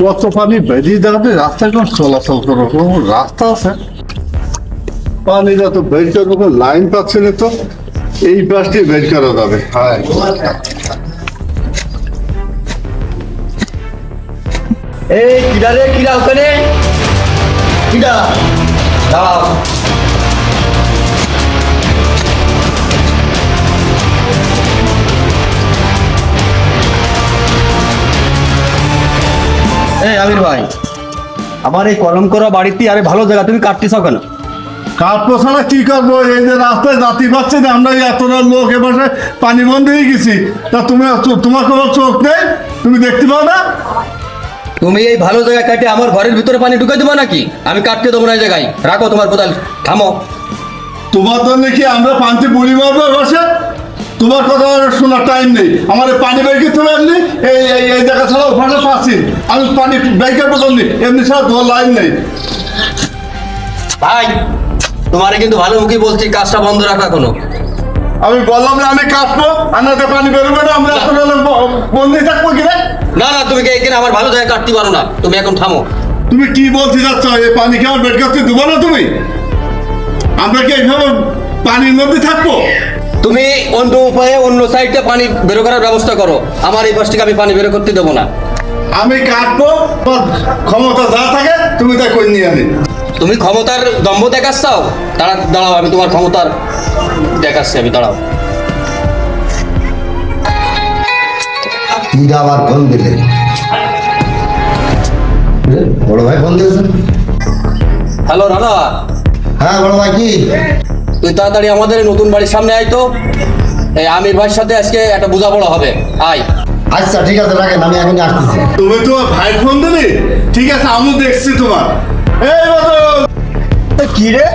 কত পানি বেরিয়ে যাবে, রাস্তায় কোনো চলাচল করো, কোনো রাস্তা আছে? পানিটা তো বের করবো, কোনো লাইন পাচ্ছে না তো। এই পাশ দিয়ে বের করা যাবে। হ্যাঁ, এই কিরা রে, কিরা ওখানে কিরা? দাঁড়াও। এই আমির ভাই, আমার এই কলম করা বাড়িতে আরে ভালো জায়গা, তুমি কাটতেছ কেন? কাটবো ছাড়া কি করবো? এই যে রাস্তায় জাতি পাচ্ছে না, আমরা এতটা লোক এবারে পানি বন্ধ হয়ে গেছি। তা তুমি, তোমার কোনো চোখ নেই? তুমি দেখতে পাও না? তুমি এই ভালো জায়গা কাটে আমার ঘরের ভিতরে পানি ঢুকে দেবো নাকি? আমি কাটতে দেবো না এই জায়গায়। রাখো তোমার কোদাল, থামো। তোমার জন্য কি আমরা পানিতে বুড়ি মারবো বসে? তোমার কথা শোনার টাইম নেই। আমার এই পানি বের করতে হবে এমনি, এই জায়গা ছাড়া ওখানে পাচ্ছি। আমি পানি বের করবো জন্য, এমনি ছাড়া তোমার লাইন নেই। ভাই, তোমারে কিন্তু ভালো মুখে বলছি, কাজটা বন্ধ রাখো এখনো। আমি বললাম না আমি কাটবো, আর না তো পানি বেরোবে না, আমরা এতটা লোক বন্দি থাকবো কিনা? না না, তুমি এখানে আমার ভালো জায়গায় কাটতে পারো না, তুমি এখন থামো। তুমি কি বলতে যাচ্ছ? এই পানি কি আমার বের করতে দেবো না তুমি? আমরা কি এইভাবে পানির মধ্যে থাকবো? তুমি অন্য উপায়ে অন্য সাইডে পানি বের করার ব্যবস্থা করো, আমার এই পাশ থেকে আমি পানি বের করতে দেবো না। আমি কাটবো, তোমার ক্ষমতা যা থাকে তুমি তা করে নিয়ে আনি। তুমি ক্ষমতার দম্ভ দেখাচ্ছাও? দাঁড়াও, আমি তোমার ক্ষমতার দেখাচ্ছি, আমি দাঁড়াও। কি আবার ফোন দিলে? বড় ভাই ফোন দিয়েছেন? হ্যালো রানা, হ্যাঁ বড় ভাই, কি? তুই তাড়াতাড়ি আমাদের এই নতুন বাড়ির সামনে আয় তো। এই আমির ভাইয়ের সাথে আজকে একটা বোঝাপড়া হবে, আয়। আচ্ছা ঠিক আছে, রাখেন, আমি এখনই আসতেছি। তুমি তোমার ভাই ফোন দিলি? ঠিক আছে, আমি দেখছি তোমার। এই বদল, কি রে,